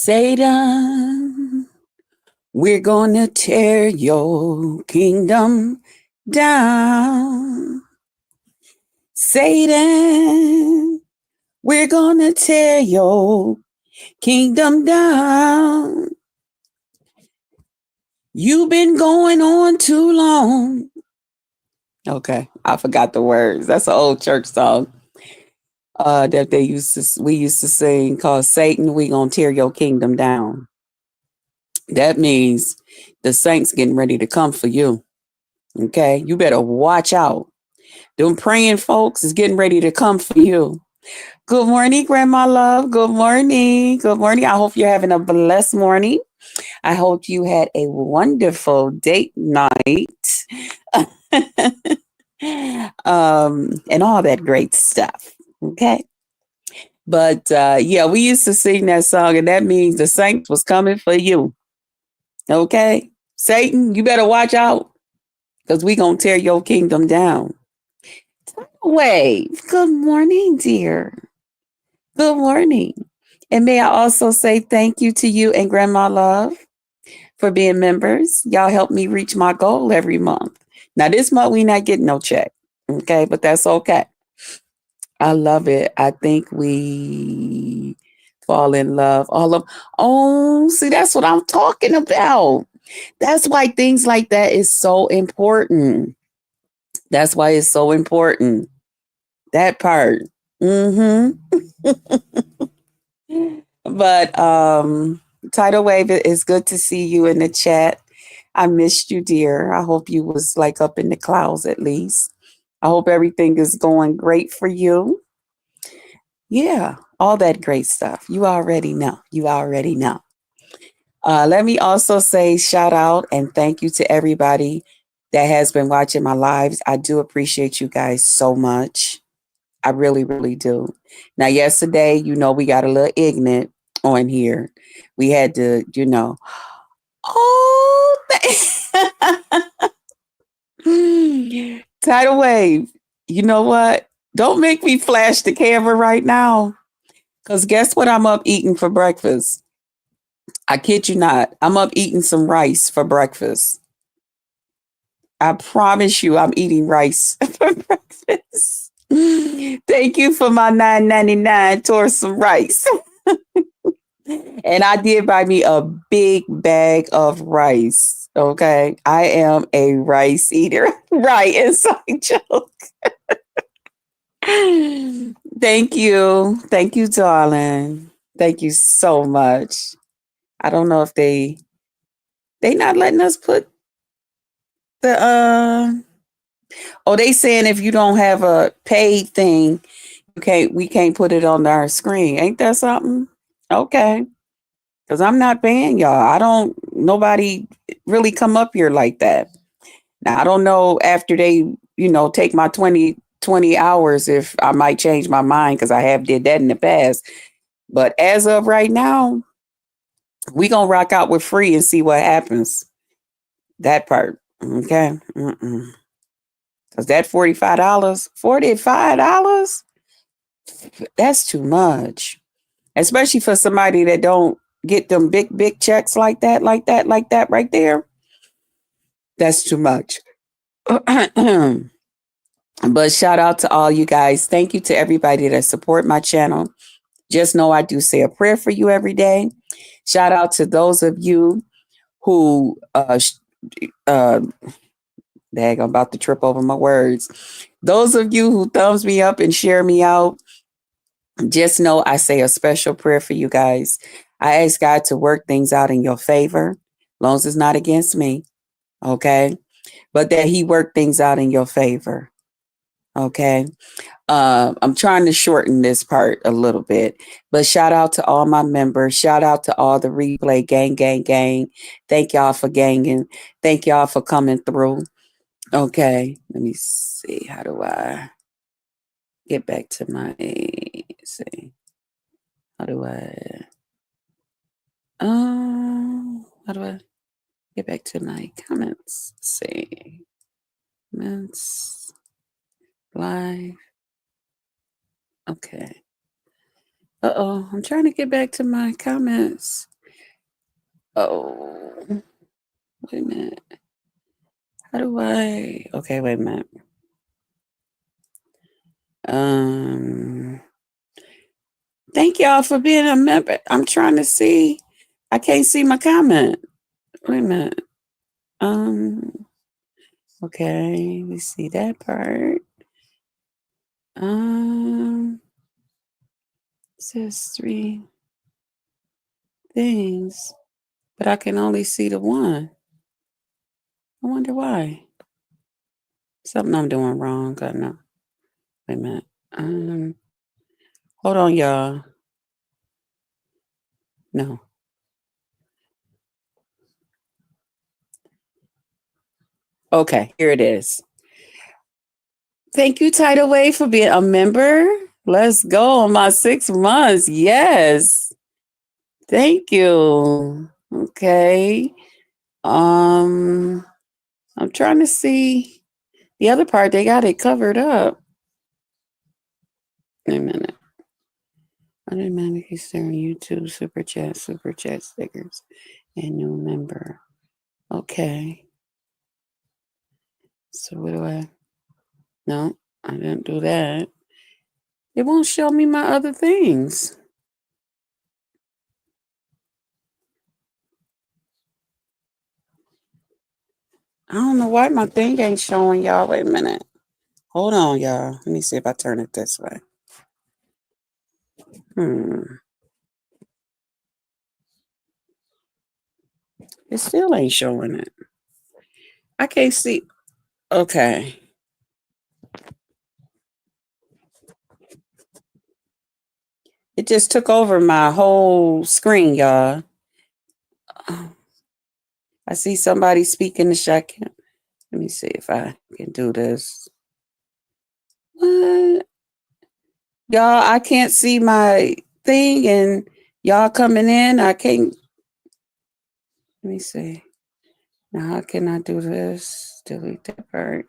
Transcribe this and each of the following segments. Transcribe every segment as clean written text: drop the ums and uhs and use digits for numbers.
Satan, we're gonna tear your kingdom down. Satan, we're gonna tear your kingdom down. You've been going on too long. Okay, I forgot the words. That's an old church song that we used to sing called Satan, we gonna tear your kingdom down. That means the saints getting ready to come for you. Okay, you better watch out. Them praying folks is getting ready to come for you. Good morning, Grandma Love. Good morning. Good morning. I hope you're having a blessed morning. I hope you had a wonderful date night. And all that great stuff. Okay. But yeah, we used to sing that song, and that means the saints was coming for you. Okay. Satan, you better watch out because we going to tear your kingdom down. Wave. Good morning, dear. Good morning. And may I also say thank you to you and Grandma Love for being members. Y'all help me reach my goal every month. Now, this month we not getting no check. Okay, but that's okay. I love it. I think we fall in love. See, that's what I'm talking about. That's why things like that is so important. That's why it's so important. That part. Mm-hmm. But Tidal Wave, it's good to see you in the chat. I missed you, dear. I hope you was like up in the clouds at least. I hope everything is going great for you. Yeah, all that great stuff. You already know. You already know. Let me also say shout out and thank you to everybody that has been watching my lives. I do appreciate you guys so much. I really, really do. Now, yesterday, we got a little ignorant on here. We had to, oh, tidal wave. You know what? Don't make me flash the camera right now. Because guess what I'm up eating for breakfast? I kid you not. I'm up eating some rice for breakfast. I promise you I'm eating rice for breakfast. Thank you for my $9.99 towards some rice. And I did buy me a big bag of rice. Okay. I am a rice eater. Right. Inside joke. Thank you. Thank you, darling. Thank you so much. I don't know if they not letting us put the they saying if you don't have a paid thing, we can't put it on our screen. Ain't that something? Okay. Because I'm not paying y'all. Nobody really come up here like that. Now, I don't know after they, take my 20 hours if I might change my mind because I have did that in the past. But as of right now, we going to rock out with free and see what happens. That part. Okay. Because that $45, that's too much. Especially for somebody that don't get them big checks like that right there. That's too much. But shout out to all you guys. Thank you to everybody that support my channel. Just know I do say a prayer for you every day. Shout out to those of you who I'm about to trip over my words. Those of you who thumbs me up and share me out, just know I say a special prayer for you guys. I ask God to work things out in your favor, as long as it's not against me. Okay. But that he worked things out in your favor. Okay. I'm trying to shorten this part a little bit, but shout out to all my members. Shout out to all the replay gang. Thank y'all for ganging. Thank y'all for coming through. Okay. Let me see. How do I get back to my, see, how do I get back to my comments? Let's see. Comments. Live. Okay. I'm trying to get back to my comments. Oh, wait a minute. How do I? Okay, wait a minute. Um, Thank y'all for being a member. I'm trying to see. I can't see my comment. Wait a minute. Um, okay, we see that part. It says 3 things, but I can only see the one. I wonder why. Something I'm doing wrong. I know. Wait a minute. Hold on, y'all. No. Okay, here it is. Thank you, Tidal Wave, for being a member. Let's go on my 6 months. Yes. Thank you. Okay. Um, I'm trying to see the other part. They got it covered up. Wait a minute. Automatically sharing YouTube super chat stickers, and new member. Okay. So what do I? No, I didn't do that. It won't show me my other things. I don't know why my thing ain't showing y'all. Wait a minute. Hold on, y'all. Let me see if I turn it this way. It still ain't showing it. I can't see. Okay. It just took over my whole screen, y'all. I see somebody speaking to SHAKIM. Let me see if I can do this. What? Y'all, I can't see my thing and y'all coming in. I can't. Let me see. Now, how can I do this? Delete that part.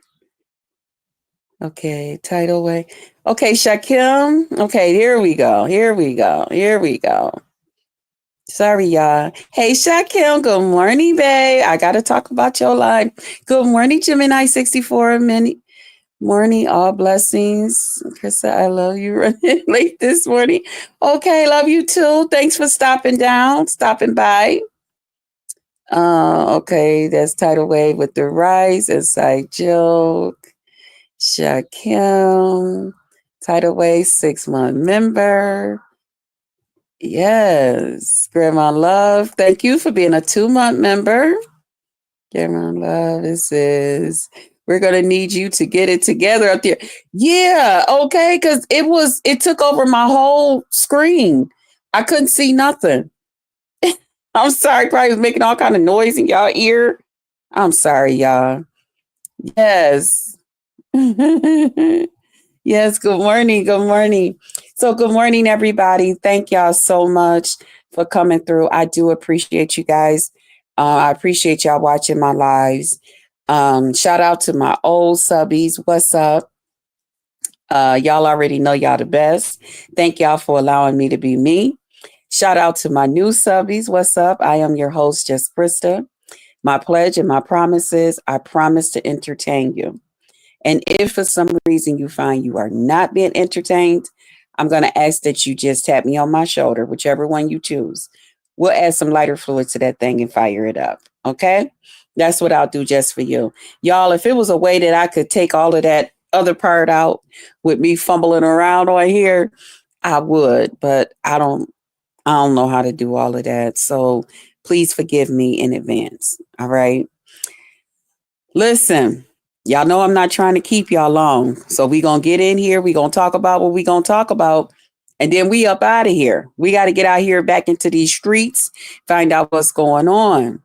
Okay, title way. Okay, SHAKIM. Okay, here we go. Here we go. Here we go. Sorry, y'all. Hey, SHAKIM. Good morning, babe. I got to talk about your life. Good morning, Gemini 64. Morning, all blessings. Krista, I love you running late this morning. Okay, love you too. Thanks for stopping by. Okay, that's Tidal Wave with the Rise, Inside Joke. SHAKIM, Tidal Wave 6-month member. Yes, Grandma Love. Thank you for being a 2-month member. Grandma Love, this is. We're gonna need you to get it together up there. Yeah, okay, because it took over my whole screen. I couldn't see nothing. I'm sorry, probably was making all kind of noise in y'all ear. I'm sorry, y'all. Yes. Yes, good morning. Good morning. So, good morning, everybody. Thank y'all so much for coming through. I do appreciate you guys. I appreciate y'all watching my lives. Shout out to my old subbies. What's up? Y'all already know y'all the best. Thank y'all for allowing me to be me. Shout out to my new subbies. What's up? I am your host, Just Krista. My pledge and my promises, I promise to entertain you. And if for some reason you find you are not being entertained, I'm going to ask that you just tap me on my shoulder, whichever one you choose. We'll add some lighter fluid to that thing and fire it up. Okay? That's what I'll do just for you. Y'all, if it was a way that I could take all of that other part out with me fumbling around on here, I would, but I don't know how to do all of that. So please forgive me in advance. All right? Listen, y'all know I'm not trying to keep y'all long. So we going to get in here. We going to talk about what we going to talk about. And then we up out of here. We got to get out here back into these streets, find out what's going on.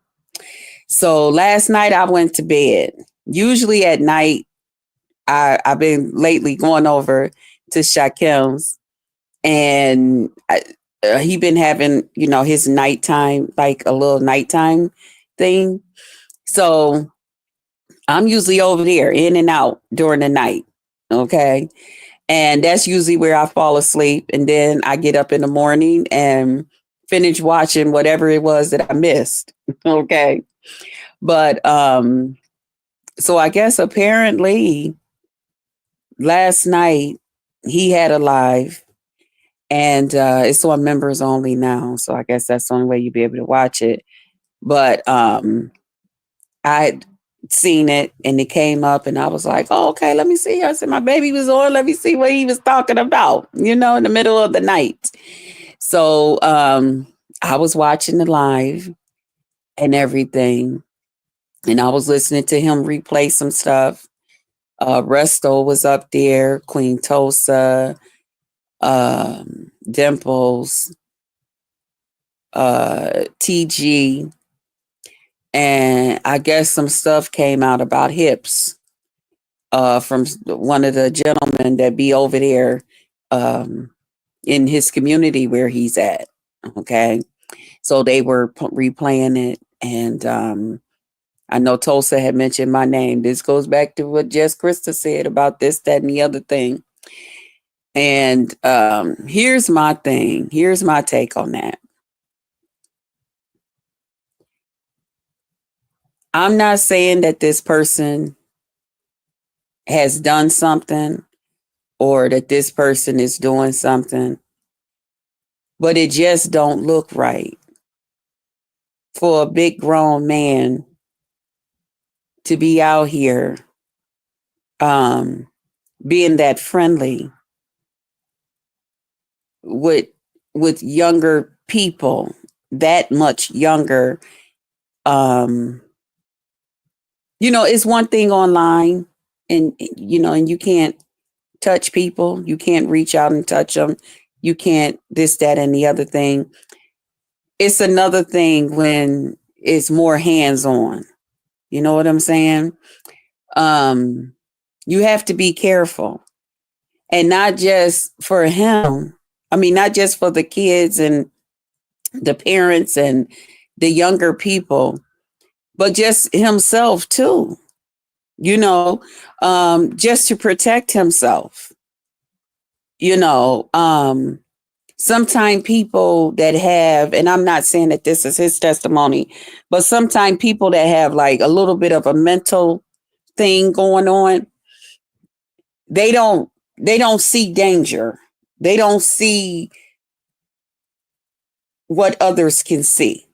So last night I went to bed. Usually at night, I've been lately going over to SHAKIM's and he been having, his nighttime, like a little nighttime thing. So I'm usually over there in and out during the night. Okay. And that's usually where I fall asleep. And then I get up in the morning and finish watching whatever it was that I missed. Okay. But so I guess apparently last night he had a live, and it's on members only now. So I guess that's the only way you'd be able to watch it. But I'd seen it and it came up and I was like, oh, okay, let me see. I said, my baby was on. Let me see what he was talking about, in the middle of the night. So I was watching the live and everything. And I was listening to him replay some stuff. Resto was up there, Queen Tosa, Dimples, TG, and I guess some stuff came out about hips from one of the gentlemen that be over there in his community where he's at. Okay, so they were replaying it, and I know Tulsa had mentioned my name. This goes back to what Jess Krista said about this, that, and the other thing. And here's my thing. Here's my take on that. I'm not saying that this person has done something or that this person is doing something, but it just don't look right for a big grown man to be out here being that friendly with younger people, that much younger. It's one thing online, and and you can't touch people, you can't reach out and touch them, you can't this, that, and the other thing. It's another thing when it's more hands-on. You know what I'm saying? You have to be careful, and not just for him. I mean, not just for the kids and the parents and the younger people, but just himself too, just to protect himself. Sometimes people that have, and I'm not saying that this is his testimony, but sometimes people that have like a little bit of a mental thing going on, they don't see danger. They don't see what others can see.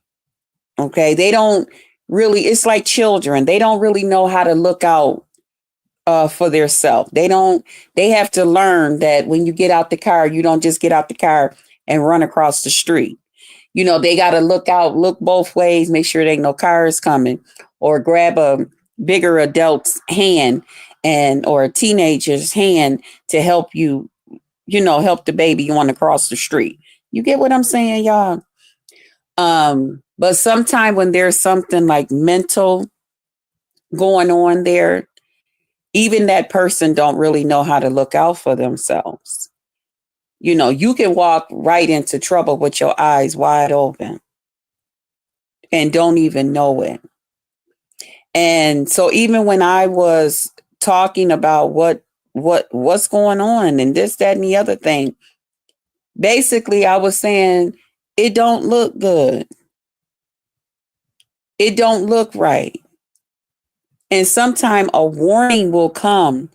Okay. They don't really, it's like children. They don't really know how to look out for themselves. They have to learn that when you get out the car, you don't just get out the car and run across the street. They got to look both ways, make sure there ain't no cars coming, or grab a bigger adult's hand or a teenager's hand to help you, help the baby on across the street. You get what I'm saying, y'all? But sometimes when there's something like mental going on there, even that person don't really know how to look out for themselves. You can walk right into trouble with your eyes wide open and don't even know it. And so even when I was talking about what's going on and this, that, and the other thing, basically I was saying it don't look good. It don't look right. And sometime a warning will come.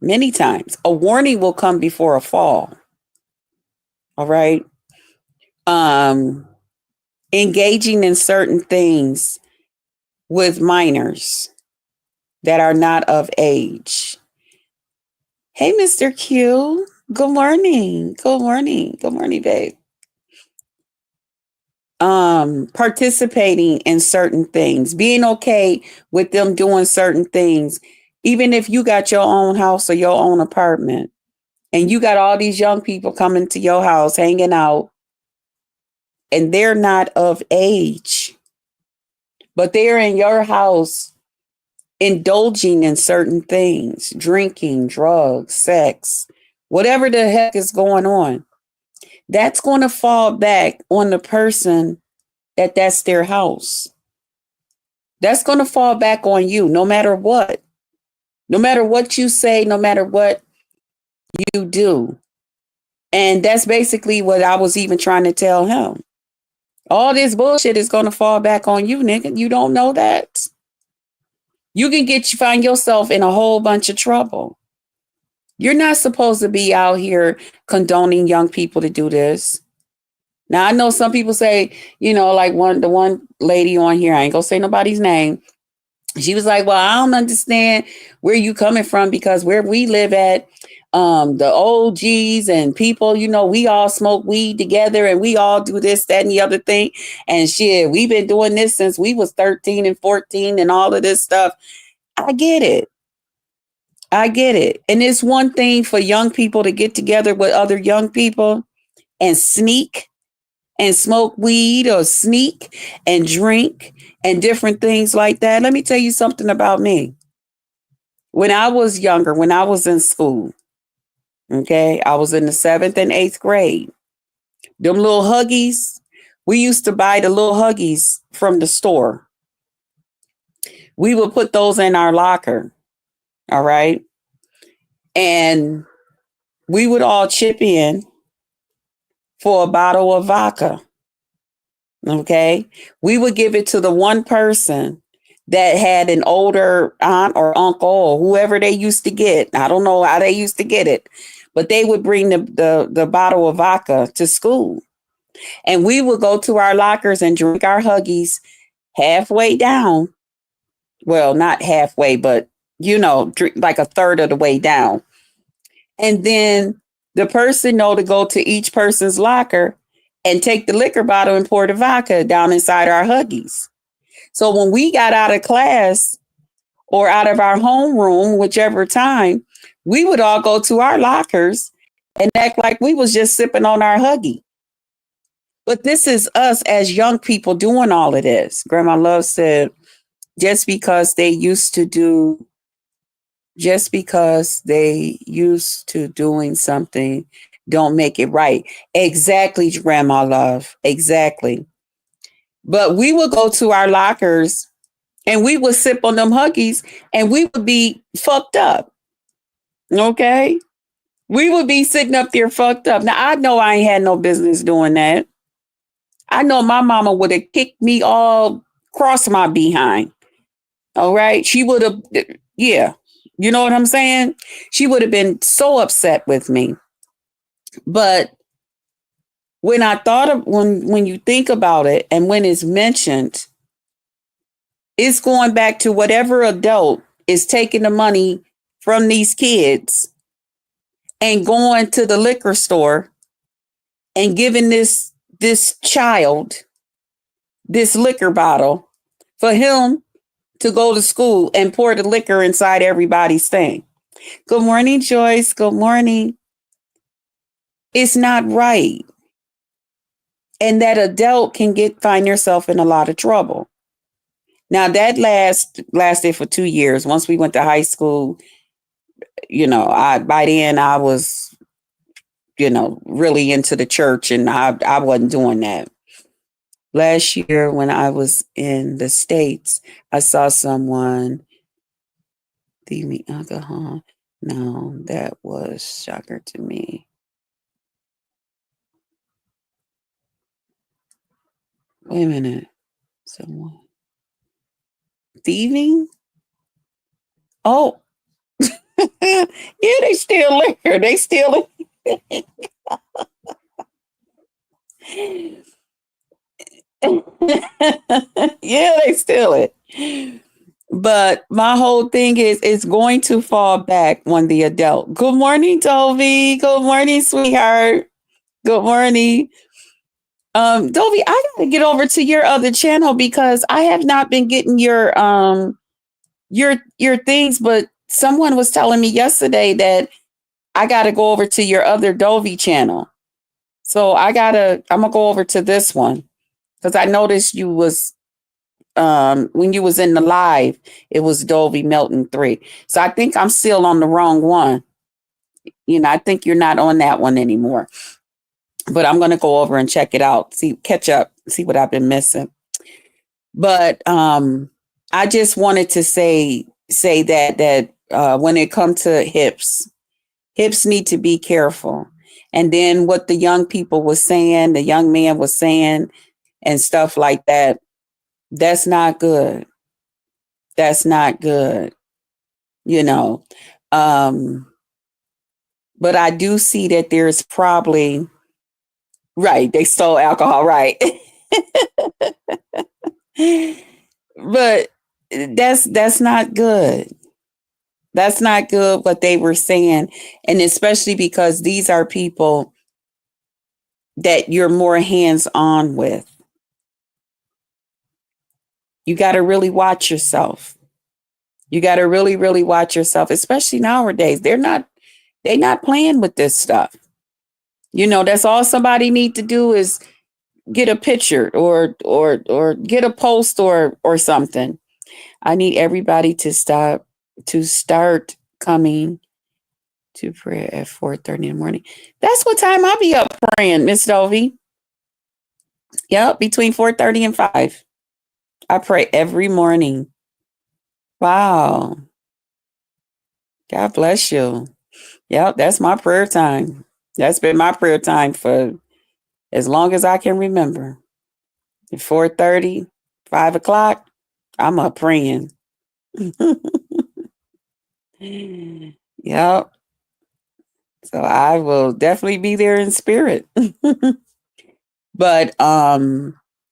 Many times a warning will come before a fall. All right. Engaging in certain things with minors that are not of age. Hey, Mr. Q. Good morning. Good morning. Good morning, babe. Participating in certain things, being okay with them doing certain things, even if you got your own house or your own apartment and you got all these young people coming to your house, hanging out, and they're not of age, but they're in your house indulging in certain things, drinking, drugs, sex, whatever the heck is going on. That's going to fall back on the person that's their house. That's going to fall back on you no matter what. No matter what you say, no matter what you do. And that's basically what I was even trying to tell him. All this bullshit is going to fall back on you, nigga. You don't know that. You can find yourself in a whole bunch of trouble. You're not supposed to be out here condoning young people to do this. Now, I know some people say, like the one lady on here, I ain't gonna say nobody's name. She was like, well, I don't understand where you coming from, because where we live at, the OGs and people, we all smoke weed together and we all do this, that, and the other thing. And shit, we've been doing this since we was 13 and 14 and all of this stuff. I get it. And it's one thing for young people to get together with other young people and sneak and smoke weed or sneak and drink and different things like that. Let me tell you something about me. When I was younger, when I was in school, okay, I was in the 7th and 8th grade. Them little Huggies, we used to buy the little Huggies from the store. We would put those in our locker. All right. And we would all chip in for a bottle of vodka. Okay. We would give it to the one person that had an older aunt or uncle or whoever they used to get. I don't know how they used to get it, but they would bring the bottle of vodka to school. And we would go to our lockers and drink our Huggies halfway down. Well, not halfway, but, drink like a third of the way down. And then the person know to go to each person's locker and take the liquor bottle and pour the vodka down inside our Huggies. So when we got out of class or out of our homeroom, whichever time, we would all go to our lockers and act like we was just sipping on our Huggy. But this is us as young people doing all of this. Grandma Love said, just because they used to doing something, don't make it right. Exactly, Grandma Love. Exactly. But we would go to our lockers and we would sip on them Huggies and we would be fucked up. Okay? We would be sitting up there fucked up. Now, I know I ain't had no business doing that. I know my mama would have kicked me all across my behind. All right? She would have, yeah. You know what I'm saying? She would have been so upset with me. But when I thought of, when you think about it and when it's mentioned, it's going back to whatever adult is taking the money from these kids and going to the liquor store and giving this child this liquor bottle for him to go to school and pour the liquor inside everybody's thing. Good morning, Joyce. Good morning. It's not right. And that adult can find yourself in a lot of trouble. Now that lasted for 2 years. Once we went to high school, by then I was, really into the church and I wasn't doing that. Last year when I was in the States, I saw someone leave me alcohol. No, that was shocker to me. Wait a minute. Someone thieving? Oh, yeah, they steal liquor. They steal it. Yeah, they steal it. But my whole thing is it's going to fall back on the adult. Good morning, Toby. Good morning, sweetheart. Good morning. Dovey, I gotta get over to your other channel because I have not been getting your things, but someone was telling me yesterday that I gotta go over to your other Dovey channel. So I'm gonna go over to this one because I noticed you was when you was in the live, it was Dovey Melton 3. So I think I'm still on the wrong one. I think you're not on that one anymore. But I'm going to go over and check it out, catch up, see what I've been missing. But I just wanted to say that when it comes to hips need to be careful. And then what the young people was saying, the young man was saying, and stuff like that. That's not good. That's not good. You know. Um, but I do see that there's probably right. They stole alcohol, right? But that's not good. That's not good what they were saying. And especially because these are people that you're more hands on with. You got to really watch yourself. You got to really, really watch yourself, especially nowadays. They're not playing with this stuff. You know, that's all somebody need to do is get a picture or get a post or something. I need everybody to start coming to prayer at 4:30 in the morning. That's what time I'll be up praying, Miss Dovey. Yep, between 4:30 and 5. I pray every morning. Wow. God bless you. Yep, that's my prayer time. That's been my prayer time for as long as I can remember. At 4:30, 5 o'clock, I'm up praying. Yep. So I will definitely be there in spirit. But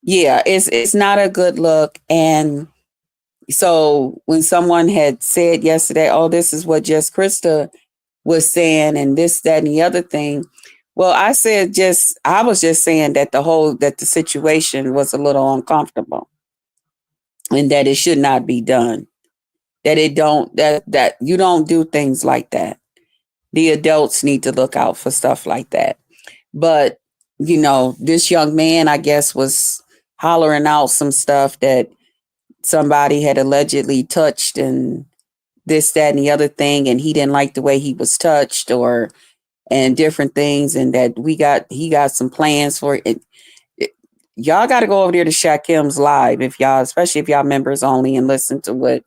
yeah, it's not a good look. And so when someone had said yesterday, oh, this is what Just Krista was saying, and this, that, and the other thing. Well, I was just saying that the situation was a little uncomfortable and that it should not be done. That you don't do things like that. The adults need to look out for stuff like that. But, this young man, I guess, was hollering out some stuff that somebody had allegedly touched and this, that, and the other thing. And he didn't like the way he was touched and different things. And that he got some plans for it. Y'all got to go over there to SHAKIM's live especially if y'all members only, and listen to what.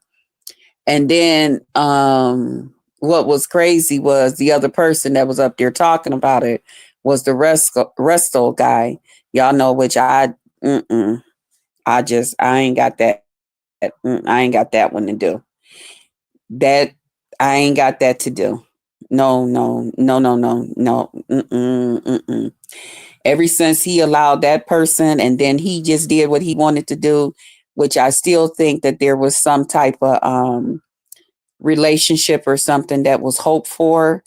And then, what was crazy was the other person that was up there talking about it was the Resto guy. Y'all know which I ain't got that. I ain't got that one to do. That I ain't got that to do. No, no, no, no, no, no. Ever since he allowed that person and then he just did what he wanted to do, which I still think that there was some type of relationship or something that was hoped for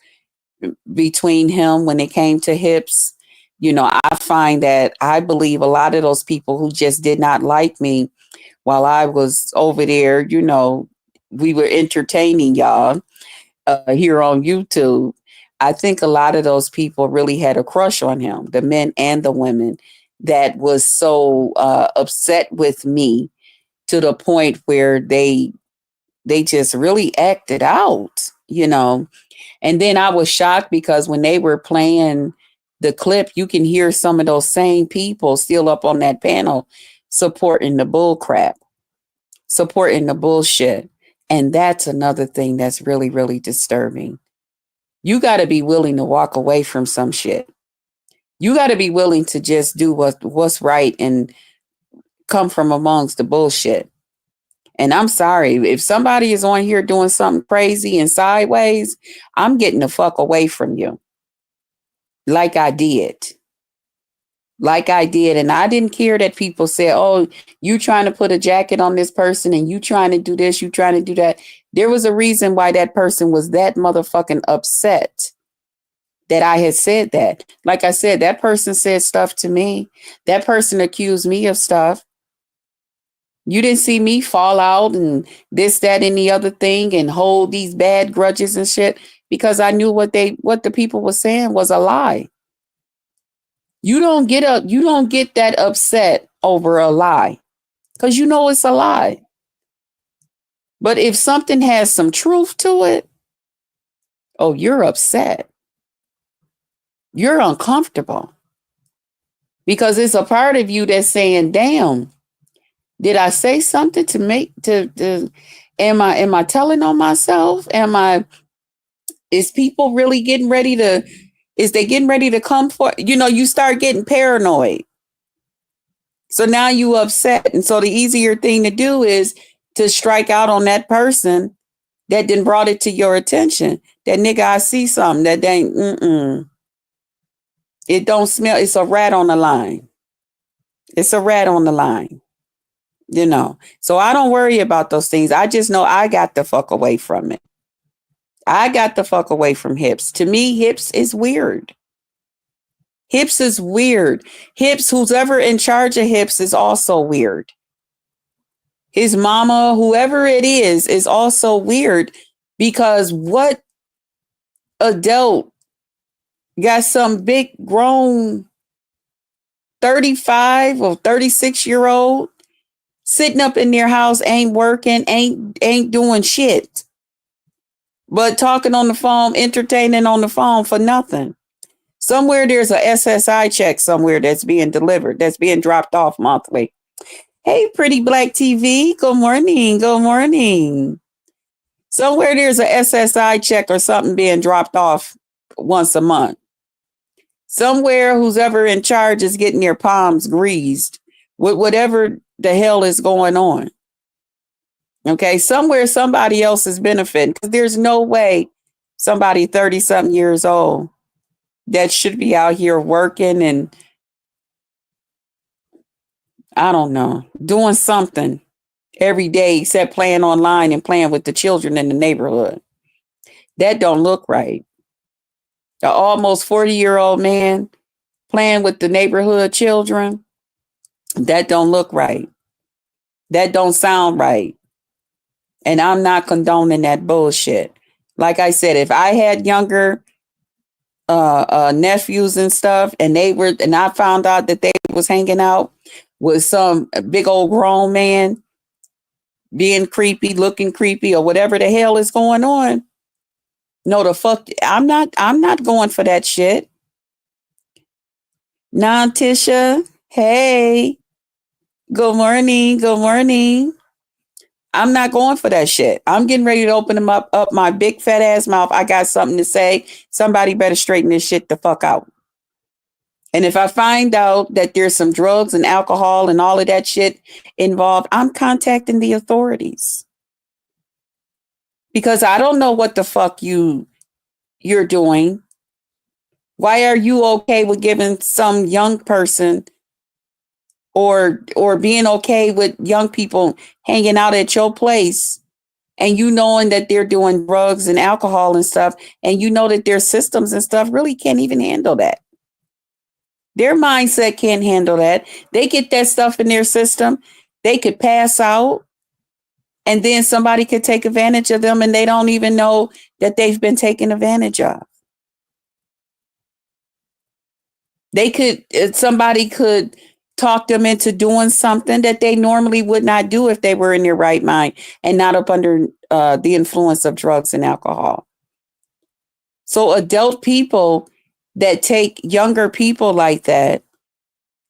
between him when it came to hips. I find that I believe a lot of those people who just did not like me while I was over there, we were entertaining y'all here on YouTube. I think a lot of those people really had a crush on him, the men and the women, that was so upset with me to the point where they just really acted out, And then I was shocked because when they were playing the clip, you can hear some of those same people still up on that panel supporting the bull crap, supporting the bullshit. And that's another thing that's really, really disturbing. You got to be willing to walk away from some shit. You got to be willing to just do what's right and come from amongst the bullshit. And I'm sorry, if somebody is on here doing something crazy and sideways, I'm getting the fuck away from you. Like I did. And I didn't care that people said, oh, you trying to put a jacket on this person and you trying to do this, you trying to do that. There was a reason why that person was that motherfucking upset that I had said that. Like I said, that person said stuff to me. That person accused me of stuff. You didn't see me fall out and this, that, and the other thing and hold these bad grudges and shit because I knew what the people were saying was a lie. You don't get that upset over a lie because you know it's a lie. But if something has some truth to it, oh, you're upset. You're uncomfortable because it's a part of you that's saying, damn, did I say something to make am I telling on myself? Is people really getting ready to Is they getting ready to come for, you start getting paranoid. So now you upset. And so the easier thing to do is to strike out on that person that then brought it to your attention. That nigga, I see something that ain't, it don't smell. It's a rat on the line. It's a rat on the line. So I don't worry about those things. I just know I got the fuck away from it. I got the fuck away from hips. To me, hips is weird. Hips is weird. Hips, who's ever in charge of hips is also weird. His mama, whoever it is also weird, because what adult got some big grown 35 or 36-year-old sitting up in their house, ain't working, ain't doing shit, but talking on the phone, entertaining on the phone for nothing. Somewhere there's a SSI check somewhere that's being delivered, that's being dropped off monthly. Hey, Pretty Black TV. Good morning. Good morning. Somewhere there's a SSI check or something being dropped off once a month. Somewhere who's ever in charge is getting their palms greased with whatever the hell is going on. Okay, somewhere somebody else is benefiting, because there's no way somebody 30-something years old that should be out here working and, I don't know, doing something every day except playing online and playing with the children in the neighborhood. That don't look right. An almost 40-year-old man playing with the neighborhood children, that don't look right. That don't sound right. And I'm not condoning that bullshit. Like I said, if I had younger nephews and stuff, and I found out that they was hanging out with some big old grown man being creepy, looking creepy, or whatever the hell is going on, no, the fuck, I'm not going for that shit. Nah, Tisha, hey, good morning, good morning. I'm not going for that shit. I'm getting ready to open them up my big fat ass mouth. I got something to say. Somebody better straighten this shit the fuck out. And if I find out that there's some drugs and alcohol and all of that shit involved, I'm contacting the authorities. Because I don't know what the fuck you're doing. Why are you okay with giving some young person or being okay with young people hanging out at your place, and you knowing that they're doing drugs and alcohol and stuff, and you know that their systems and stuff really can't even handle that? Their mindset can't handle that. They get that stuff in their system, they could pass out, and then somebody could take advantage of them, and they don't even know that they've been taken advantage of. Somebody could talk them into doing something that they normally would not do if they were in their right mind and not up under the influence of drugs and alcohol. So adult people that take younger people like that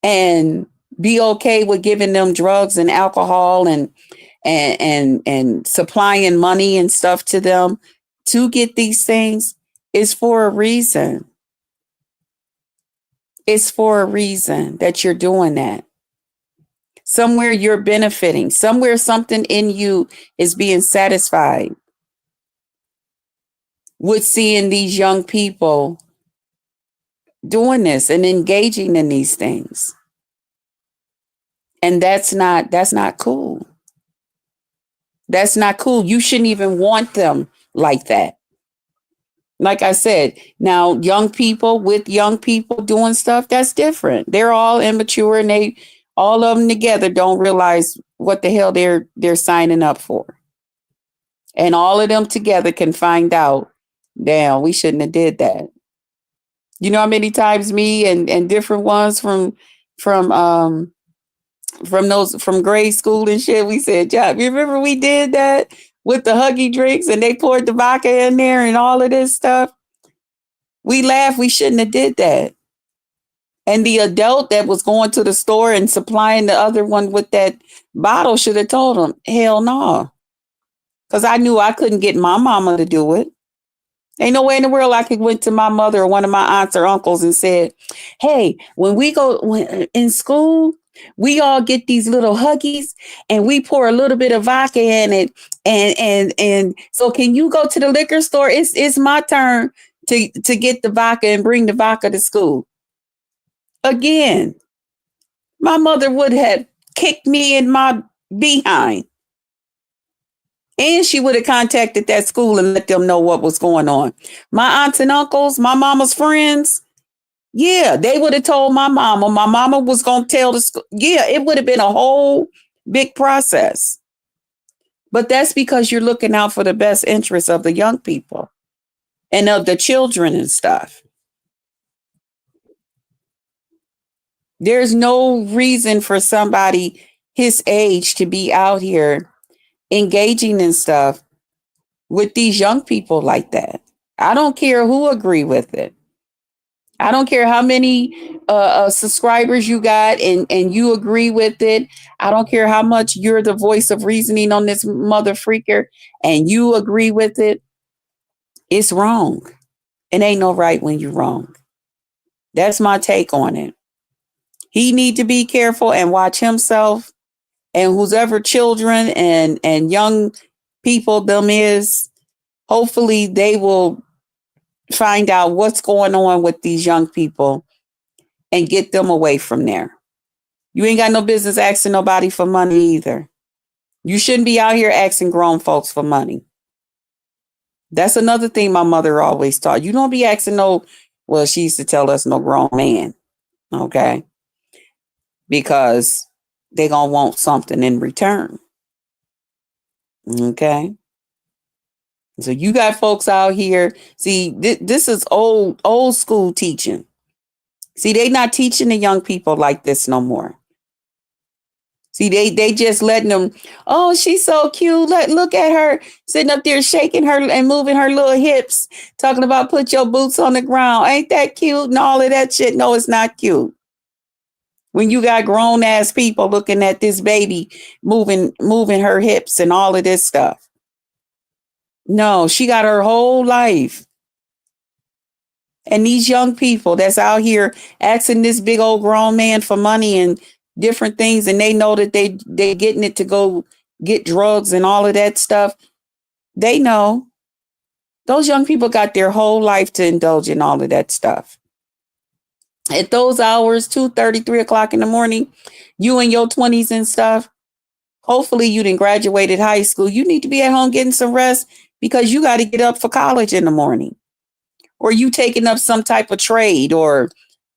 and be okay with giving them drugs and alcohol and supplying money and stuff to them to get these things is for a reason. It's for a reason that you're doing that. Somewhere you're benefiting. Somewhere something in you is being satisfied with seeing these young people doing this and engaging in these things. And that's not cool. That's not cool. You shouldn't even want them like that. Like I said, now young people with young people doing stuff, that's different. They're all immature, and all of them together don't realize what the hell they're signing up for. And all of them together can find out, damn, we shouldn't have did that. You know how many times me and different ones from grade school and shit, we said, yeah, you remember we did that with the Huggy drinks and they poured the vodka in there and all of this stuff? We laughed. We shouldn't have did that. And the adult that was going to the store and supplying the other one with that bottle should have told him, hell no. Because I knew I couldn't get my mama to do it. Ain't no way in the world I could went to my mother or one of my aunts or uncles and said, "Hey, when we go in school, we all get these little huggies and we pour a little bit of vodka in it, and so can you go to the liquor store? It's my turn to get the vodka and bring the vodka to school." Again, my mother would have kicked me in my behind. And she would have contacted that school and let them know what was going on. My aunts and uncles, my mama's friends, yeah, they would have told my mama. My mama was going to tell the school. Yeah, it would have been a whole big process. But that's because you're looking out for the best interests of the young people and of the children and stuff. There's no reason for somebody his age to be out here engaging in stuff with these young people like that. I don't care who agree with it. I don't care how many subscribers you got and you agree with it. I don't care how much you're the voice of reasoning on this mother freaker and you agree with it. It's wrong. It ain't no right when you're wrong. That's my take on it. He need to be careful and watch himself and whoever children and young people them is. Hopefully they will find out what's going on with these young people and get them away from there. You ain't got no business asking nobody for money either. You shouldn't be out here asking grown folks for money. That's another thing my mother always taught. You don't be asking well, she used to tell us no grown man, okay? Because they going to want something in return, okay? So you got folks out here. See, this is old school teaching. See, they not teaching the young people like this no more. See, they just letting them, oh, she's so cute. Look at her sitting up there shaking her and moving her little hips, talking about put your boots on the ground. Ain't that cute? And all of that shit. No, it's not cute. When you got grown ass people looking at this baby moving her hips and all of this stuff. No, she got her whole life. And these young people that's out here asking this big old grown man for money and different things, and they know that they getting it to go get drugs and all of that stuff. They know those young people got their whole life to indulge in all of that stuff. At those hours, 2:30, 3 o'clock in the morning, you in your 20s and stuff, hopefully you didn't graduated high school. You need to be at home getting some rest because you got to get up for college in the morning. Or you taking up some type of trade or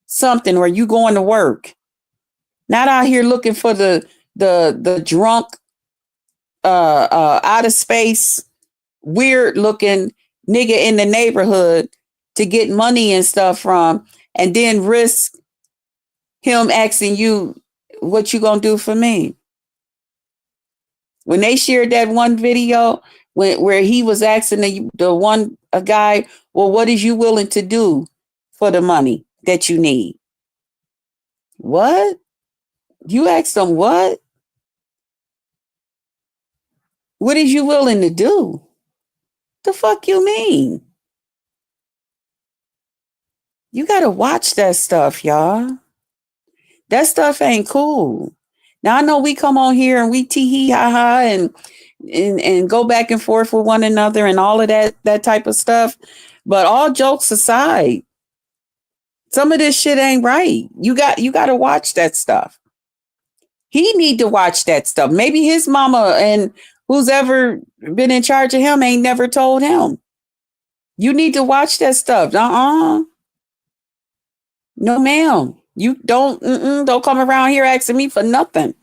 something, or you going to work. Not out here looking for the drunk, out of space, weird looking nigga in the neighborhood to get money and stuff from, and then risk him asking you, what you gonna do for me? When they shared that one video where he was asking a guy, well, what is you willing to do for the money that you need? What? You asked them what? What is you willing to do? The fuck you mean? You gotta watch that stuff, y'all. That stuff ain't cool. Now I know we come on here and we tee hee ha ha and go back and forth with one another and all of that type of stuff. But all jokes aside, some of this shit ain't right. You got to watch that stuff. He need to watch that stuff. Maybe his mama and who's ever been in charge of him ain't never told him. You need to watch that stuff. No, ma'am. You don't come around here asking me for nothing.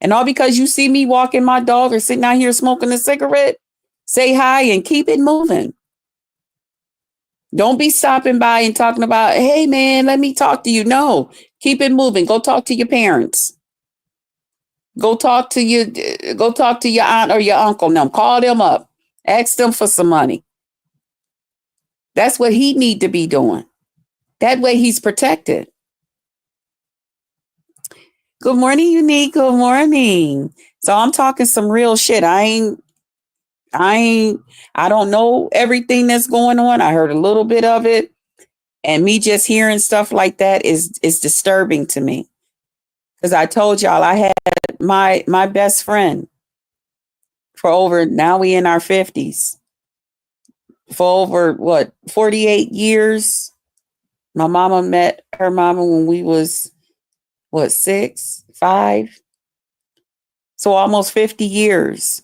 And all because you see me walking my dog or sitting out here smoking a cigarette, say hi and keep it moving. Don't be stopping by and talking about, hey man, let me talk to you. No, keep it moving. Go talk to your parents. Go talk to your aunt or your uncle. Now call them up. Ask them for some money. That's what he need to be doing. That way he's protected. Good morning, Unique. Good morning. So I'm talking some real shit. I I ain't, I don't know everything that's going on. I heard a little bit of it. And me just hearing stuff like that is disturbing to me. Because I told y'all I had my best friend for over, now we in our 50s. For over what, 48 years. My mama met her mama when we was what, 6, 5? So almost 50 years.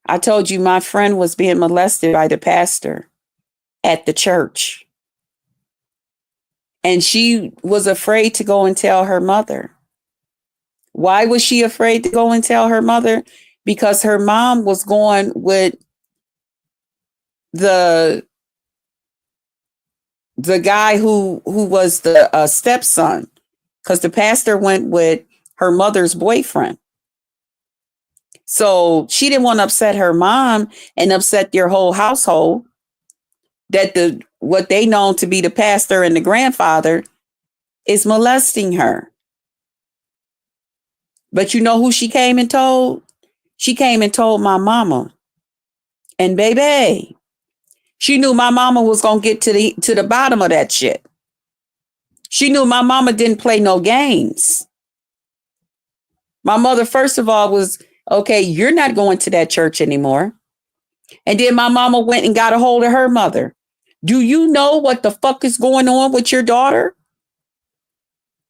I told you my friend was being molested by the pastor at the church. And she was afraid to go and tell her mother. Why was she afraid to go and tell her mother? Because her mom was going with the guy who was the stepson, because the pastor went with her mother's boyfriend. So she didn't want to upset her mom and upset their whole household, that what they known to be the pastor and the grandfather is molesting her. But you know who she came and told? She came and told my mama. And baby, she knew my mama was going to get to the bottom of that shit. She knew my mama didn't play no games. My mother, first of all, was, okay, you're not going to that church anymore. And then my mama went and got a hold of her mother. Do you know what the fuck is going on with your daughter?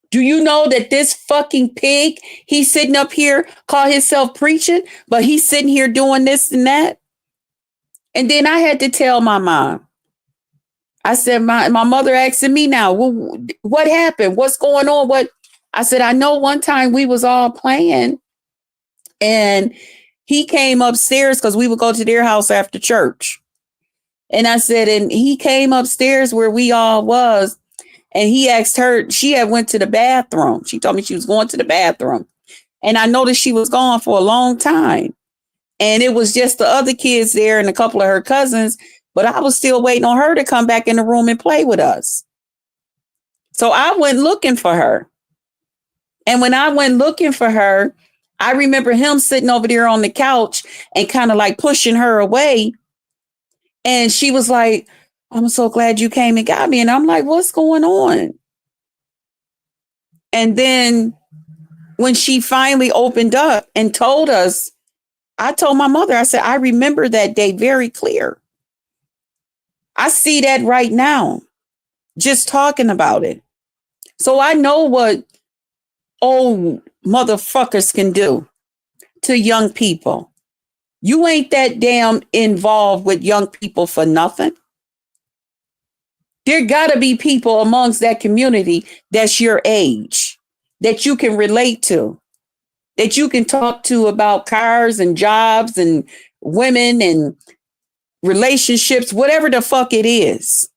Do you know that this fucking pig, he's sitting up here, call himself preaching, but he's sitting here doing this and that? And then I had to tell my mom. I said, my mother asking me now, well, what happened? What's going on? What? I said, I know one time we was all playing and he came upstairs because we would go to their house after church. And I said, and he came upstairs where we all was, and he asked her, she had went to the bathroom. She told me she was going to the bathroom. And I noticed she was gone for a long time. And it was just the other kids there and a couple of her cousins, but I was still waiting on her to come back in the room and play with us. So I went looking for her. And when I went looking for her, I remember him sitting over there on the couch and kind of like pushing her away. And she was like, I'm so glad you came and got me. And I'm like, what's going on? And then when she finally opened up and told us, I told my mother, I said, I remember that day very clear. I see that right now, just talking about it. So I know what old motherfuckers can do to young people. You ain't that damn involved with young people for nothing. There gotta be people amongst that community that's your age, that you can relate to, that you can talk to about cars and jobs and women and relationships, whatever the fuck it is.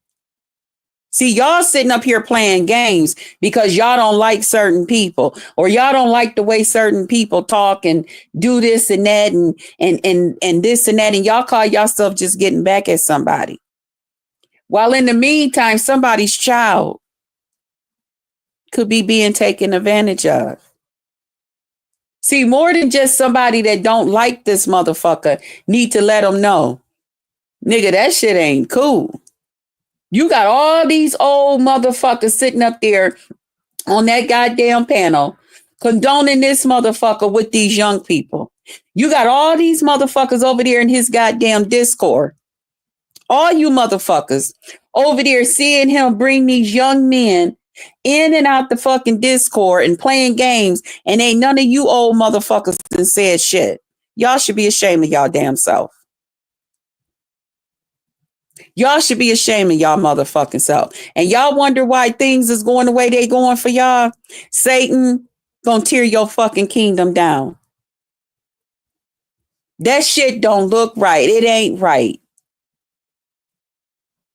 See, y'all sitting up here playing games because y'all don't like certain people, or y'all don't like the way certain people talk and do this and that and this and that. And y'all call yourself just getting back at somebody. While in the meantime, somebody's child could be being taken advantage of. See, more than just somebody that don't like this motherfucker need to let them know, nigga, that shit ain't cool. You got all these old motherfuckers sitting up there on that goddamn panel condoning this motherfucker with these young people. You got all these motherfuckers over there in his goddamn Discord. All you motherfuckers over there seeing him bring these young men in and out the fucking Discord and playing games, and ain't none of you old motherfuckers that said shit. Y'all should be ashamed of y'all damn self. Y'all should be ashamed of y'all motherfucking self. And y'all wonder why things is going the way they going for y'all. Satan gonna tear your fucking kingdom down. That shit don't look right. It ain't right.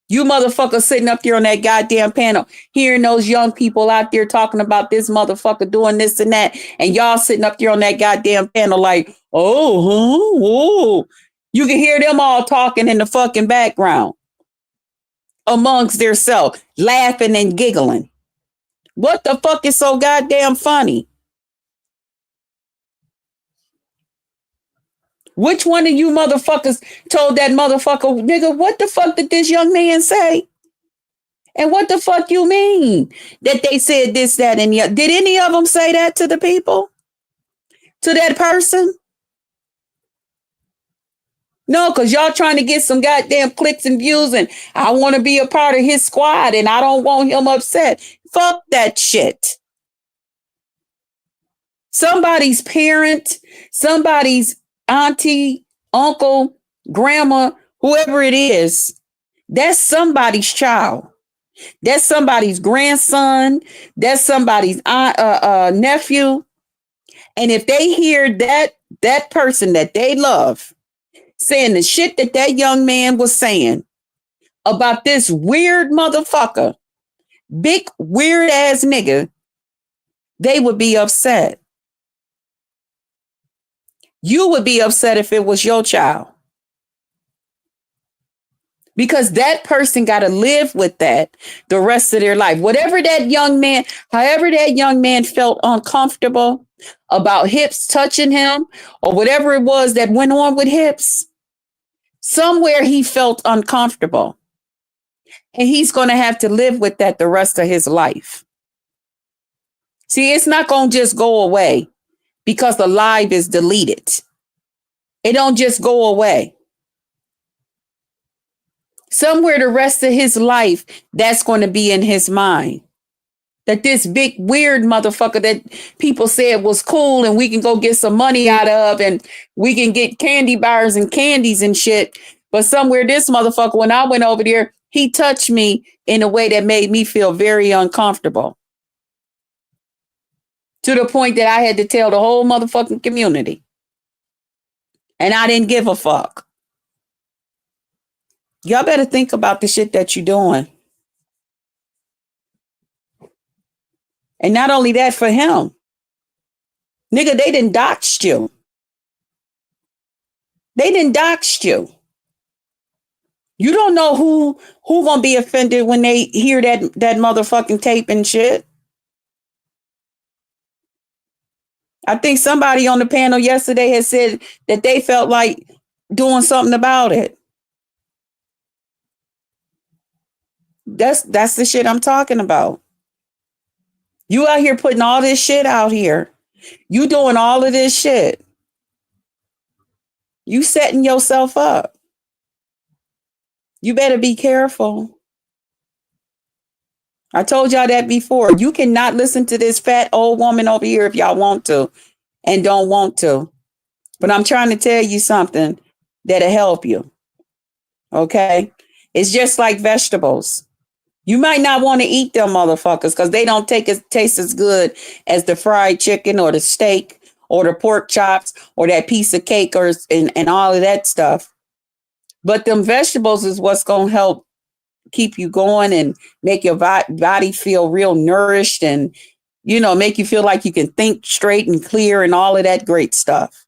You motherfuckers sitting up there on that goddamn panel, hearing those young people out there talking about this motherfucker doing this and that, and y'all sitting up there on that goddamn panel like, oh. You can hear them all talking in the fucking background amongst themselves, laughing and giggling. What the fuck is so goddamn funny? Which one of you motherfuckers told that motherfucker, nigga, what the fuck did this young man say? And what the fuck you mean that they said this, that, and the other? Did any of them say that to the people? To that person? No, because y'all trying to get some goddamn clicks and views, and I want to be a part of his squad, and I don't want him upset. Fuck that shit. Somebody's parent, somebody's auntie, uncle, grandma, whoever it is, that's somebody's child. That's somebody's grandson. That's somebody's nephew. And if they hear that person that they love saying the shit that that young man was saying about this weird motherfucker, big weird ass nigga, they would be upset. You would be upset if it was your child. Because that person got to live with that the rest of their life. Whatever that young man, however that young man felt uncomfortable about hips touching him or whatever it was that went on with hips, somewhere he felt uncomfortable. And he's going to have to live with that the rest of his life. See, it's not going to just go away because the live is deleted. It don't just go away. Somewhere the rest of his life, that's going to be in his mind. That this big weird motherfucker that people said was cool and we can go get some money out of and we can get candy bars and candies and shit. But somewhere this motherfucker, when I went over there, he touched me in a way that made me feel very uncomfortable. To the point that I had to tell the whole motherfucking community. And I didn't give a fuck. Y'all better think about the shit that you're doing. And not only that for him. Nigga, they done doxed you. They done doxed you. You don't know who gonna be offended when they hear that motherfucking tape and shit. I think somebody on the panel yesterday had said that they felt like doing something about it. That's the shit I'm talking about. You out here putting all this shit out here. You doing all of this shit. You setting yourself up. You better be careful. I told y'all that before. You cannot listen to this fat old woman over here if y'all want to and don't want to. But I'm trying to tell you something that'll help you. Okay? It's just like vegetables. You might not want to eat them motherfuckers because they don't taste as good as the fried chicken or the steak or the pork chops or that piece of cake and all of that stuff. But them vegetables is what's going to help keep you going and make your body feel real nourished and, make you feel like you can think straight and clear and all of that great stuff.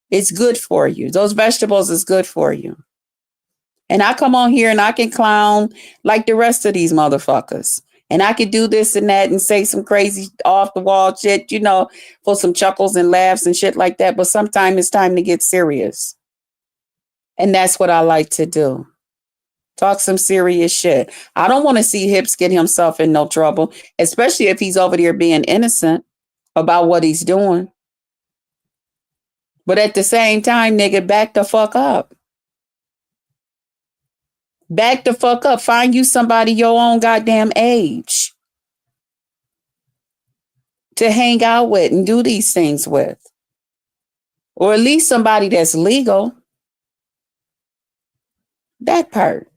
It's good for you. Those vegetables is good for you. And I come on here and I can clown like the rest of these motherfuckers. And I can do this and that and say some crazy off the wall shit, for some chuckles and laughs and shit like that. But sometimes it's time to get serious. And that's what I like to do. Talk some serious shit. I don't want to see Hips get himself in no trouble, especially if he's over there being innocent about what he's doing. But at the same time, nigga, back the fuck up. Back the fuck up. Find you somebody your own goddamn age to hang out with and do these things with. Or at least somebody that's legal. That part.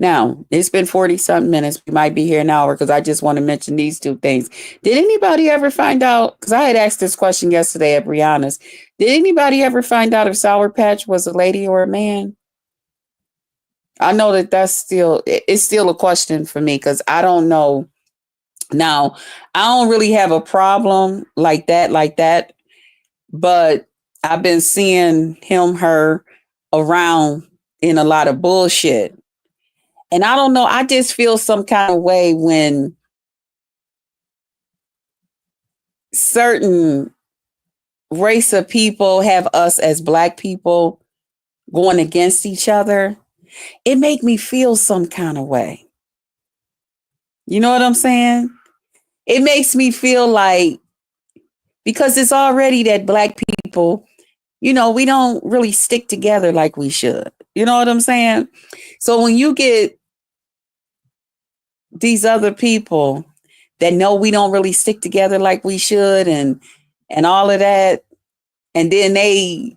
Now, it's been 40-something minutes. We might be here an hour because I just want to mention these two things. Did anybody ever find out, because I had asked this question yesterday at Brianna's, did anybody ever find out if Sour Patch was a lady or a man? I know it's still a question for me because I don't know. Now, I don't really have a problem like that, but I've been seeing her around in a lot of bullshit. And I don't know, I just feel some kind of way when certain race of people have us as Black people going against each other, it make me feel some kind of way. You know what I'm saying? It makes me feel like, because it's already that Black people, we don't really stick together like we should. You know what I'm saying? So when you get these other people that know we don't really stick together like we should, and all of that, and then they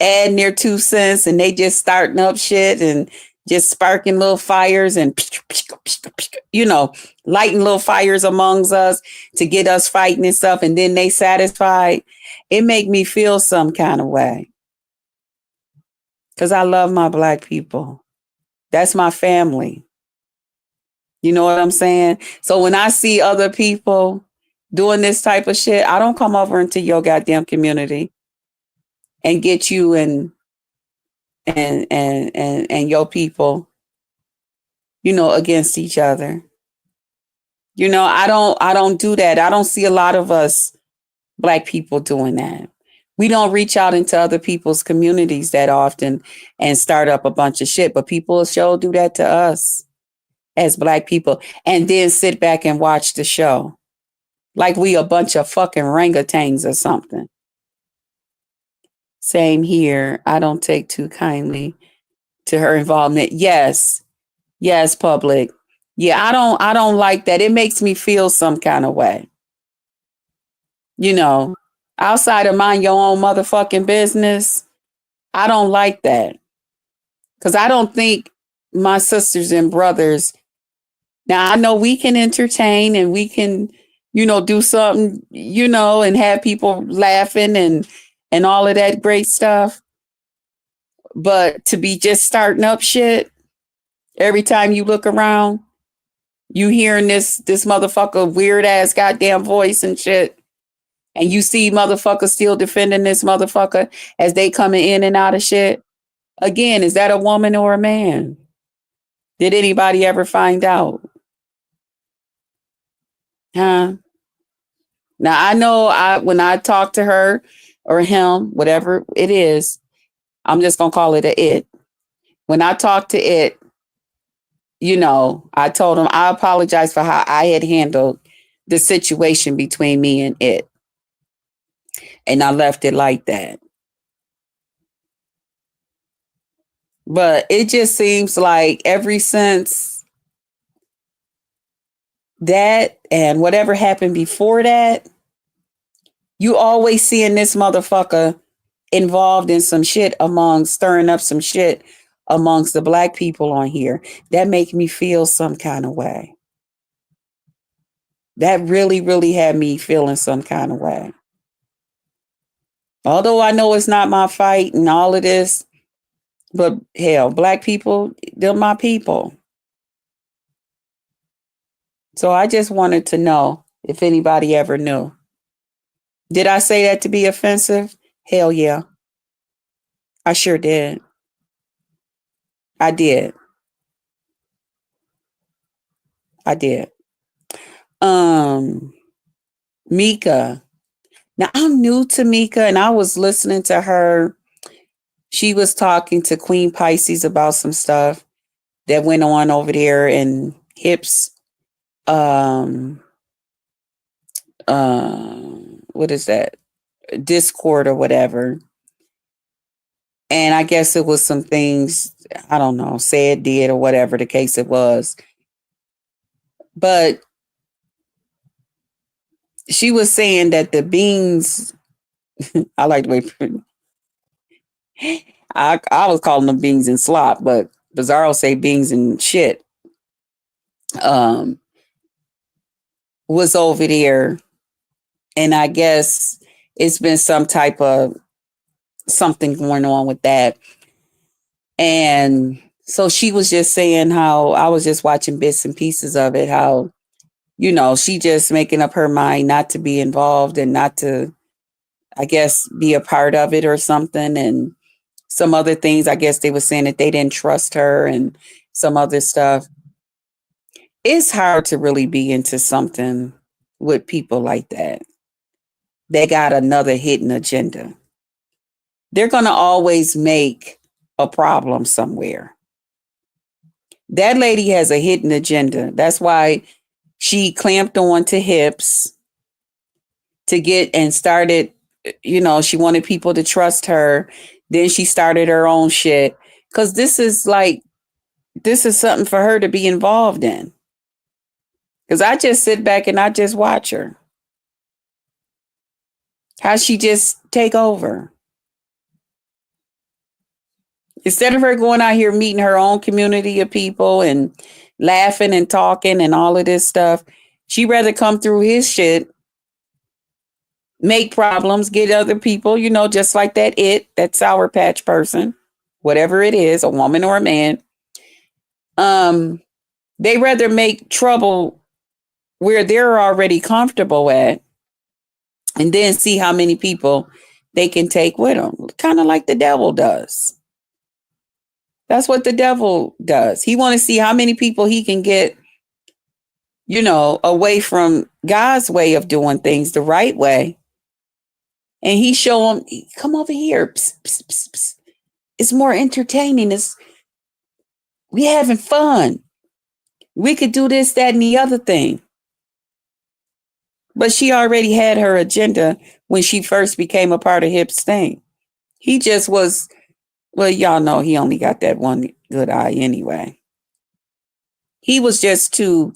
adding their 2 cents and they just starting up shit and just sparking little fires and lighting little fires amongst us to get us fighting and stuff, and then they satisfied. It make me feel some kind of way, because I love my Black people. That's my family. You know what I'm saying? So when I see other people doing this type of shit, I don't come over into your goddamn community and get you and your people, against each other. I don't do that. I don't see a lot of us Black people doing that. We don't reach out into other people's communities that often and start up a bunch of shit, but people sure do that to us as Black people, and then sit back and watch the show like we a bunch of fucking orangutans or something. Same here. I don't take too kindly to her involvement. Yes, public. Yeah, I don't like that. It makes me feel some kind of way. Outside of mind your own motherfucking business, I don't like that. Because I don't think my sisters and brothers, now I know we can entertain and we can, do something, and have people laughing and all of that great stuff. But to be just starting up shit, every time you look around, you hearing this motherfucker weird ass goddamn voice and shit. And you see motherfuckers still defending this motherfucker as they coming in and out of shit. Again, is that a woman or a man? Did anybody ever find out? Huh? Now I know when I talk to her or him, whatever it is, I'm just gonna call it a it. When I talk to it, I told him I apologize for how I had handled the situation between me and it. And I left it like that. But it just seems like ever since that and whatever happened before that, you always seeing this motherfucker involved in some shit stirring up some shit amongst the Black people on here. That make me feel some kind of way. That really, really had me feeling some kind of way. Although I know it's not my fight and all of this, but hell, Black people, they're my people. So I just wanted to know if anybody ever knew. Did I say that to be offensive? Hell yeah. I sure did. I did. MIKA. Now I'm new to MIKA and I was listening to her. She was talking to Queen Pisces about some stuff that went on over there in Hips. What is that? Discord or whatever. And I guess it was some things, I don't know, said, did, or whatever the case it was. But she was saying that the beings, I like the way I was calling them beans and slop, but Bizarro say beans and shit. Was over there, and I guess it's been some type of something going on with that. And so she was just saying how I was just watching bits and pieces of it, how, she just making up her mind not to be involved and not to, I guess, be a part of it or something. And some other things, I guess they were saying that they didn't trust her and some other stuff. It's hard to really be into something with people like that. they got another hidden agenda. They're going to always make a problem somewhere. That lady has a hidden agenda. That's why she clamped on to hips to get and started, she wanted people to trust her. Then she started her own shit. Because this is something for her to be involved in. Because I just sit back and I just watch her. How she just take over. Instead of her going out here meeting her own community of people and laughing and talking and all of this stuff, she'd rather come through his shit, make problems, get other people, just like that Sour Patch person, whatever it is, a woman or a man. They rather make trouble where they're already comfortable at and then see how many people they can take with them, kind of like the devil does. That's what the devil does. He want to see how many people he can get, away from God's way of doing things the right way. And he show them, come over here. Psst, psst, psst, psst. It's more entertaining. We having fun. We could do this, that, and the other thing. But she already had her agenda when she first became a part of Hip's thing. He just was, well, y'all know he only got that one good eye anyway. He was just too,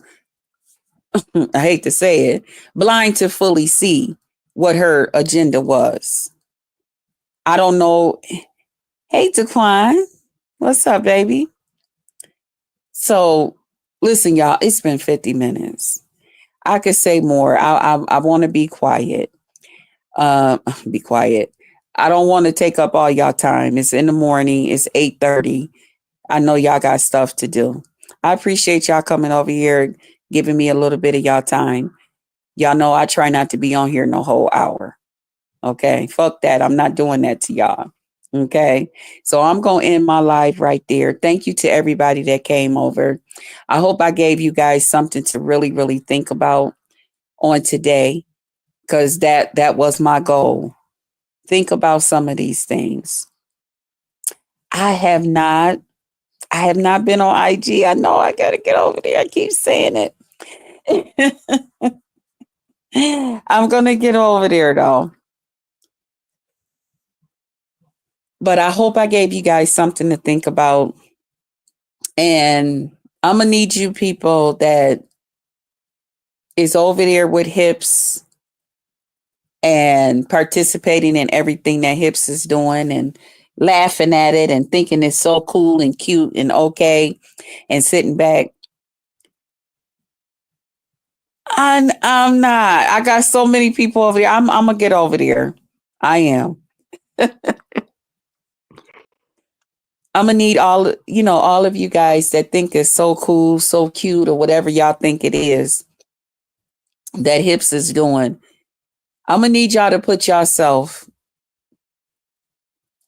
I hate to say it, blind to fully see what her agenda was. I don't know. Hey, Daquan. What's up, baby? So, listen, y'all, it's been 50 minutes. I could say more. I want to be quiet. Be quiet. I don't want to take up all y'all time. It's in the morning. It's 8:30. I know y'all got stuff to do. I appreciate y'all coming over here, giving me a little bit of y'all time. Y'all know I try not to be on here no whole hour. Okay. Fuck that. I'm not doing that to y'all. Okay. So I'm going to end my live right there. Thank you to everybody that came over. I hope I gave you guys something to really, really think about on today, because that was my goal. Think about some of these things. I have not been on IG. I know I got to get over there. I keep saying it. I'm going to get over there though. But I hope I gave you guys something to think about. And I'm going to need you people that is over there with Hips and participating in everything that Hips is doing and laughing at it and thinking it's so cool and cute and okay and sitting back. I'm not. I got so many people over there. I'm gonna get over there. I am. I'm gonna need all of you guys that think it's so cool, so cute, or whatever y'all think it is that Hips is doing. I'm gonna need y'all to put yourself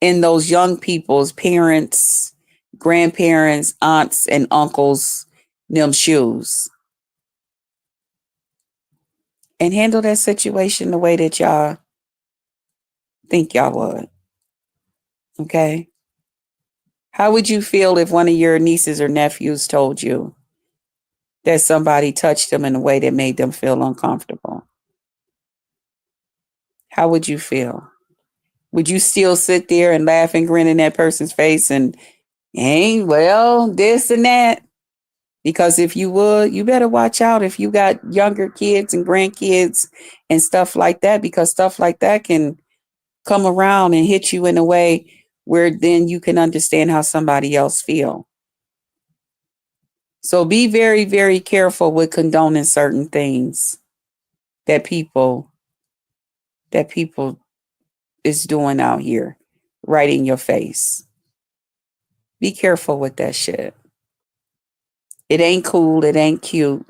in those young people's parents, grandparents, aunts, and uncles, them shoes. And handle that situation the way that y'all think y'all would. Okay? How would you feel if one of your nieces or nephews told you that somebody touched them in a way that made them feel uncomfortable? How would you feel? Would you still sit there and laugh and grin in that person's face and, hey, well, this and that? Because if you would, you better watch out if you got younger kids and grandkids and stuff like that, because stuff like that can come around and hit you in a way where then you can understand how somebody else feel. So be very, very careful with condoning certain things that people is doing out here right in your face. Be careful with that shit. It ain't cool. It ain't cute.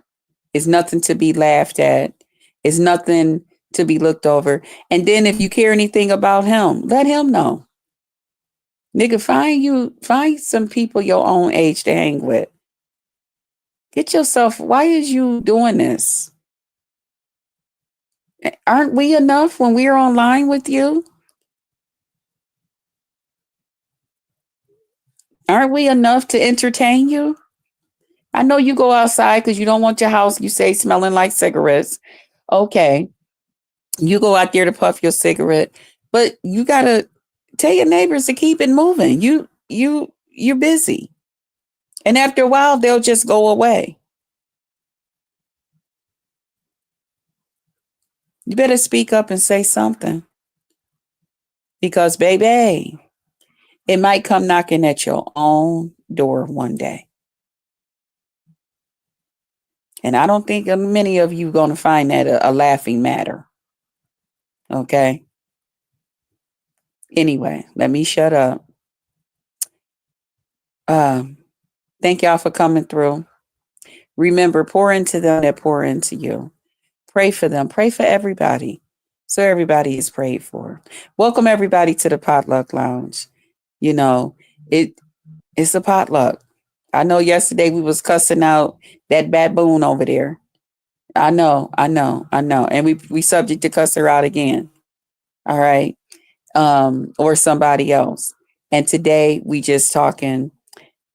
It's nothing to be laughed at. It's nothing to be looked over. And then if you care anything about him, let him know. Nigga, find some people your own age to hang with. Get yourself, why is you doing this? Aren't we enough when we're online with you? Aren't we enough to entertain you? I know you go outside because you don't want your house, you say, smelling like cigarettes. Okay. You go out there to puff your cigarette, but you gotta tell your neighbors to keep it moving. You're busy. And after a while, they'll just go away. You better speak up and say something. Because, baby, it might come knocking at your own door one day. And I don't think many of you are going to find that a laughing matter. Okay. Anyway, let me shut up. Thank y'all for coming through. Remember, pour into them that pour into you. Pray for them. Pray for everybody. So everybody is prayed for. Welcome everybody to the Potluck Lounge. You know, it's a potluck. I know yesterday we was cussing out that baboon over there. I know. And we subject to cuss her out again. All right. Or somebody else. And today we just talking,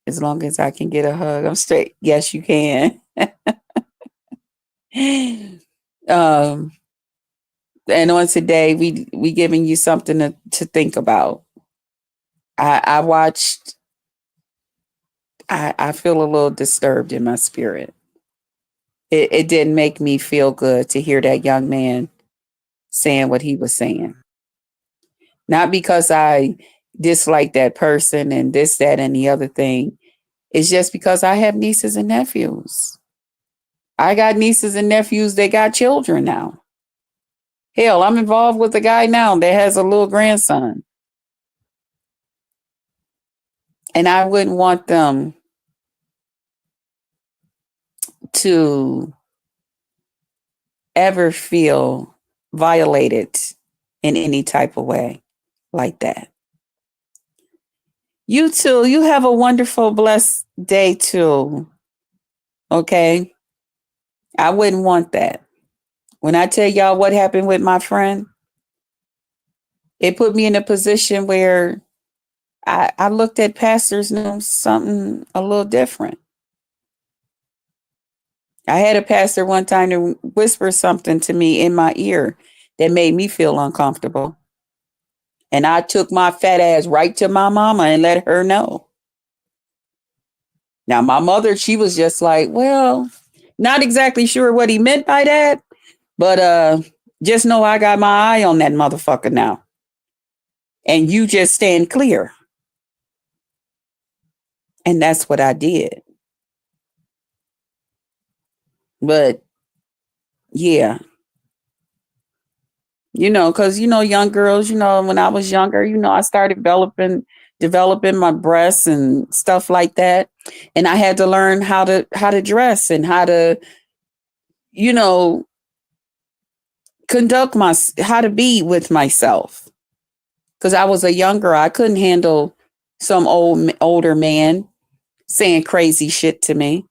as long as I can get a hug, I'm straight. Yes, you can. And on today, we giving you something to think about. I watched. I feel a little disturbed in my spirit. It didn't make me feel good to hear that young man saying what he was saying. Not because I dislike that person and this, that, and the other thing. It's just because I have nieces and nephews. I got nieces and nephews that got children now. Hell, I'm involved with a guy now that has a little grandson. And I wouldn't want them to ever feel violated in any type of way like that. You too, you have a wonderful, blessed day too. Okay? I wouldn't want that. When I tell y'all what happened with my friend, it put me in a position where I looked at pastors and something a little different. I had a pastor one time to whisper something to me in my ear that made me feel uncomfortable. And I took my fat ass right to my mama and let her know. Now, my mother, she was just like, well, not exactly sure what he meant by that, but just know I got my eye on that motherfucker now. And you just stand clear. And that's what I did. But yeah, because young girls, when I was younger, I started developing my breasts and stuff like that, and I had to learn how to dress and how to, how to be with myself. Because I was a young girl, I couldn't handle some older man saying crazy shit to me.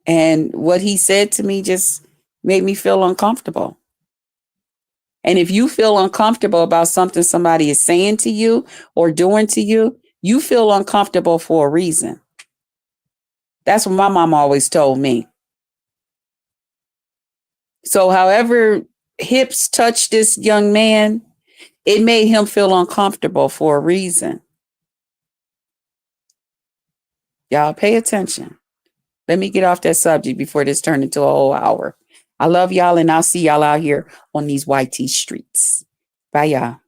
And what he said to me just made me feel uncomfortable. And if you feel uncomfortable about something somebody is saying to you or doing to you, you feel uncomfortable for a reason. That's what my mom always told me. So however hips touched this young man, it made him feel uncomfortable for a reason. Y'all pay attention. Let me get off that subject before this turned into a whole hour. I love y'all, and I'll see y'all out here on these YT streets. Bye, y'all.